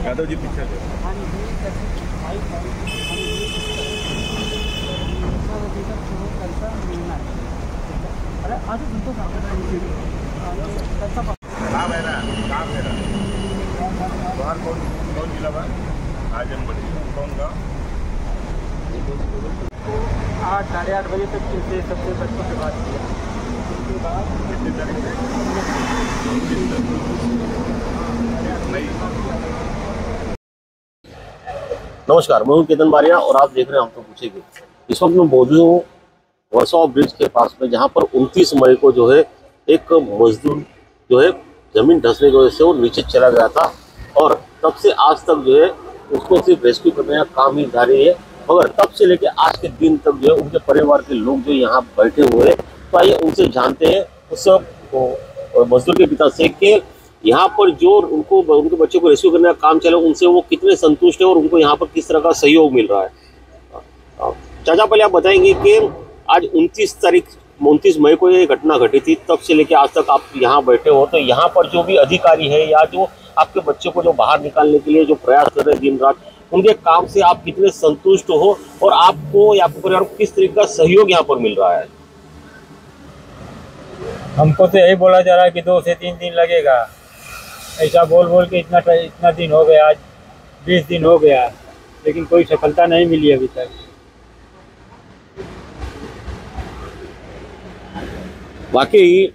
यादव जी पीछे कौन जिला बा आजमगढ़ कौन गाँव 8 साढ़े 8 बजे तक से सबसे बच्चों से बात किया। उसके बाद कितनी तारीख से नमस्कार, मैं हूं केतन बारिया और आप देख रहे हैं हम तो पूछेंगे। इस वक्त मैं मौजूद हूँ वर्सोवा ब्रिज के पास में, जहां पर 29 मई को जो है एक मजदूर जो है जमीन धंसने की वजह से वो नीचे चला गया था और तब से आज तक जो है उसको सिर्फ रेस्क्यू करने का काम ही जारी है। मगर तब से लेकर आज के दिन तक जो है उनके परिवार के लोग जो यहाँ बैठे हुए हैं, तो आइए उनसे जानते हैं उस मजदूर के पिता से कि यहाँ पर जो उनके बच्चों को रेस्क्यू करने का काम चले उनसे वो कितने संतुष्ट है और उनको यहाँ पर किस तरह का सहयोग मिल रहा है। चाचा, पहले आप बताएंगे कि आज 29 मई को ये घटना घटी थी, तब से लेकर आज तक आप यहाँ बैठे हो, तो यहाँ पर जो भी अधिकारी है या जो आपके बच्चों को जो बाहर निकालने के लिए जो प्रयास कर रहे हैं दिन रात, उनके काम से आप कितने संतुष्ट हो और आपको या आपके परिवार को किस तरीके का सहयोग यहाँ पर मिल रहा है? हमको तो यही बोला जा रहा है कि 2 से 3 दिन लगेगा, ऐसा बोल के इतना दिन हो गया, आज 20 दिन हो गया, लेकिन कोई सफलता नहीं मिली अभी तक। वाकई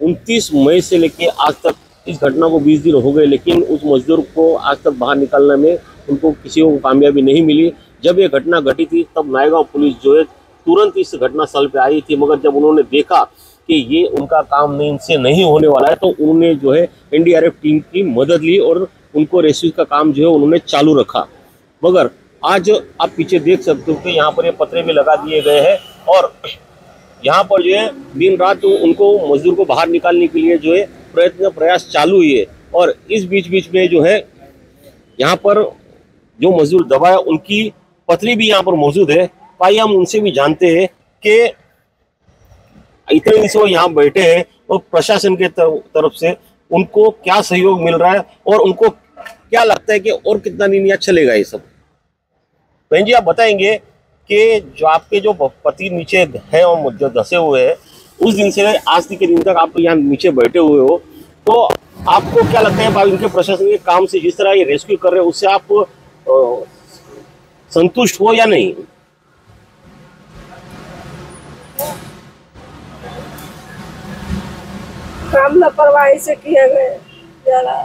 29 मई से लेके आज तक इस घटना को 20 दिन हो गए, लेकिन उस मजदूर को आज तक बाहर निकालने में उनको किसी को कामयाबी नहीं मिली। जब ये घटना घटी थी तब नायगांव पुलिस जो है तुरंत इस घटना स्थल पे आई थी, मगर जब उन्होंने देखा कि ये उनका काम इनसे नहीं होने वाला है, तो उन्होंने जो है एनडीआरएफ टीम की मदद ली और उनको रेस्क्यू का काम जो है उन्होंने चालू रखा। मगर आज आप पीछे देख सकते हो कि यहाँ पर ये पत्रे भी लगा दिए गए हैं और यहाँ पर जो है दिन रात तो उनको मजदूर को बाहर निकालने के लिए जो है प्रयास चालू ही है। और इस बीच में जो है यहाँ पर जो मजदूर दबा है उनकी पत्नी भी यहाँ पर मौजूद है। भाई, हम उनसे भी जानते हैं कि इतने दिन से वो यहाँ बैठे हैं और प्रशासन के तरफ से उनको क्या सहयोग मिल रहा है और उनको क्या लगता है कि और कितना दिन यहाँ चलेगा ये सब। बहन जी, आप बताएंगे कि जो आपके जो पति नीचे है और जो धंसे हुए हैं, उस दिन से आज के दिन तक आप यहाँ नीचे बैठे हुए हो, तो आपको क्या लगता है भाई इनके प्रशासन के काम से, जिस तरह ये रेस्क्यू कर रहे हैं, उससे आप संतुष्ट हो या नहीं? काम लापरवाही से किया गया।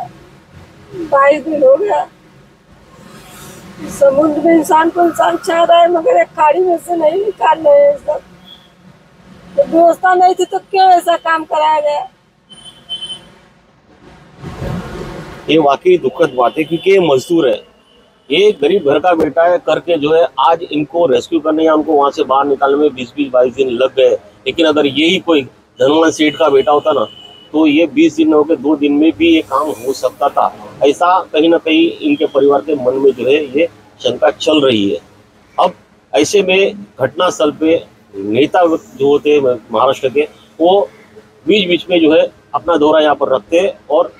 22 दिन हो गया। समुद्र में इंसान को इंसान चाह रहा है, मगर एक खाड़ी में से नहीं निकाल रहे हैं सब। तो व्यवस्था नहीं थी तो क्यों ऐसा काम कराया गया? ये वाकई दुखद बात है, क्योंकि ये मजदूर है, ये गरीब घर का बेटा है, करके जो है आज इनको रेस्क्यू करने या उनको वहां से बाहर निकालने में 20-22 दिन लग गए। लेकिन अगर यही कोई धनवान सेठ का बेटा होता ना, तो ये 20 दिन हो गए, 2 दिन में भी ये काम हो सकता था। ऐसा कहीं ना कहीं इनके परिवार के मन में जो है ये शंका चल रही है। अब ऐसे में घटनास्थल पे नेता जो होते हैं महाराष्ट्र के, वो बीच में जो है अपना दौरा यहाँ पर रखते हैं और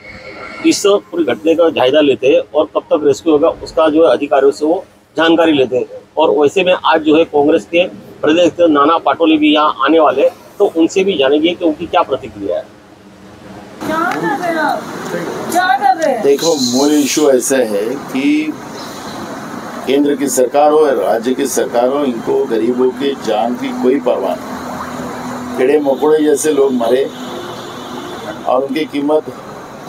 इस पूरी घटना का जायजा लेते हैं और कब तक रेस्क्यू होगा उसका जो है अधिकारियों से वो जानकारी लेते हैं। और वैसे में आज जो है कांग्रेस के प्रदेश अध्यक्ष नाना पाटोले भी यहाँ आने वाले, तो उनसे भी जानेंगे कि उनकी क्या प्रतिक्रिया है। देखो, मूल इशू ऐसा है कि केंद्र की सरकार हो या राज्य की सरकार हो, इनको गरीबों के जान की कोई परवाह नहीं। कीड़े मकोड़े जैसे लोग मरे और उनकी कीमत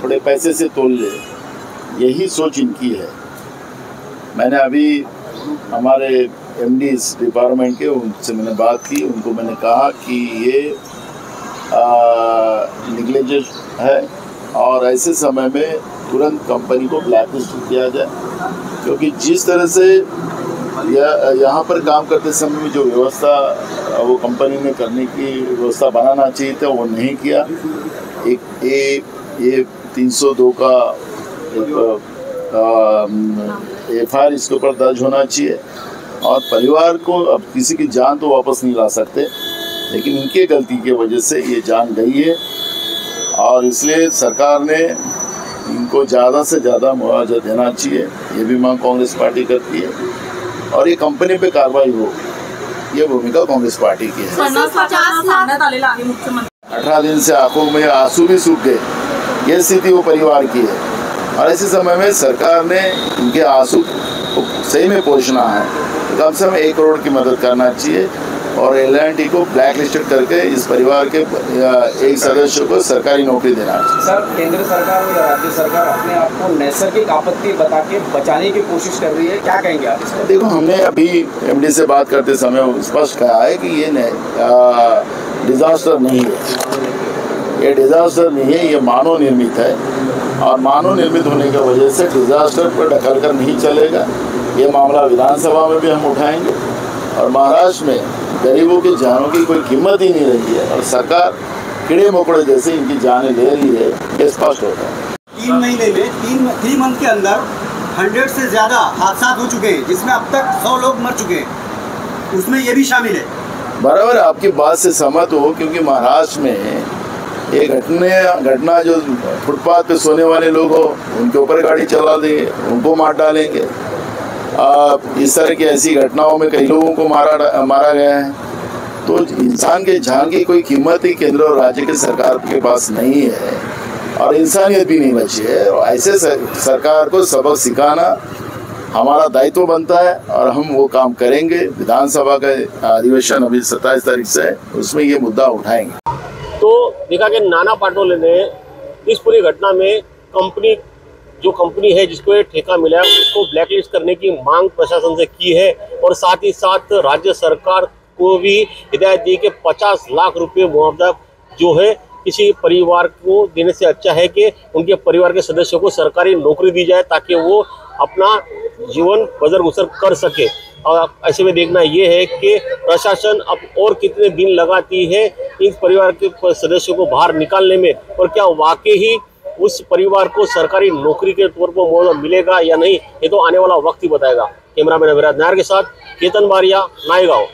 थोड़े पैसे से तोल ले, यही सोच इनकी है। मैंने अभी हमारे एमडी डिपार्टमेंट के उनसे मैंने बात की, उनको मैंने कहा कि ये निग्लिजेंस है और ऐसे समय में तुरंत कंपनी को ब्लैकलिस्ट किया जाए, क्योंकि जिस तरह से यहाँ पर काम करते समय में जो व्यवस्था वो कंपनी ने करने की व्यवस्था बनाना चाहिए था वो नहीं किया। एक ये 302 का FIR इसके ऊपर दर्ज होना चाहिए और परिवार को अब किसी की जान तो वापस नहीं ला सकते, लेकिन इनके गलती की वजह से ये जान गई है और इसलिए सरकार ने इनको ज़्यादा से ज़्यादा मुआवजा देना चाहिए। ये भी मांग कांग्रेस पार्टी करती है और ये कंपनी पे कार्रवाई हो, ये भूमिका कांग्रेस पार्टी की है। 18 दिन से आंखों में आंसू भी सूख गए, ये स्थिति वो परिवार की है और ऐसे समय में सरकार ने इनके आंसू को सही में पोंछना है, तो कम से कम 1 करोड़ की मदद करना चाहिए और L&T को ब्लैक लिस्टेड करके इस परिवार के एक सदस्य को सरकारी नौकरी देना चाहिए। सर, केंद्र सरकार या राज्य सरकार अपने आप को नैसर्गिक आपत्ति बता के बचाने की कोशिश कर रही है, क्या कहेंगे आप इसमें? देखो, हमने अभी MD से बात करते समय स्पष्ट कहा है कि ये डिजास्टर नहीं है, ये डिजास्टर नहीं है, ये मानव निर्मित है और मानव निर्मित होने की वजह से डिजास्टर पर ढकल कर नहीं चलेगा। ये मामला विधानसभा में भी हम उठाएंगे और महाराष्ट्र में गरीबों की जानों की कोई कीमत ही नहीं रही है और सरकार कीड़े मकोड़े जैसे इनकी जानें ले रही है, ये स्पष्ट होता है। 3 महीने में 3 मंथ के अंदर 100 से ज़्यादा हादसा हो चुके हैं, जिसमें अब तक 100 लोग मर चुके हैं, उसमें ये भी शामिल है। बराबर आपकी बात से सहमत हो, क्योंकि महाराष्ट्र में ये घटना जो फुटपाथ पे सोने वाले लोग हो उनके ऊपर गाड़ी चला देंगे, उनको मार डालेंगे। इस तरह की ऐसी घटनाओं में कई लोगों को मारा गया है, तो इंसान के जान की कोई कीमत ही केंद्र और राज्य की सरकार के पास नहीं है और इंसानियत भी नहीं बची है। और ऐसे सरकार को सबक सिखाना हमारा दायित्व बनता है और हम वो काम करेंगे। विधानसभा का अधिवेशन अभी 27 तारीख से है, उसमें ये मुद्दा उठाएंगे। तो देखा कि नाना पाटोले ने इस पूरी घटना में कंपनी है जिसको ये ठेका मिला है उसको ब्लैकलिस्ट करने की मांग प्रशासन से की है और साथ ही साथ राज्य सरकार को भी हिदायत दी कि 50 लाख रुपए मुआवजा जो है किसी परिवार को देने से अच्छा है कि उनके परिवार के सदस्यों को सरकारी नौकरी दी जाए ताकि वो अपना जीवन गुजर कर सके। और ऐसे में देखना ये है कि प्रशासन अब और कितने दिन लगाती है इस परिवार के सदस्यों को बाहर निकालने में और क्या वाकई ही उस परिवार को सरकारी नौकरी के तौर पर मुआवजा मिलेगा या नहीं, ये तो आने वाला वक्त ही बताएगा। कैमरामैन अभिराज नायर के साथ केतन बारिया, नायगांव।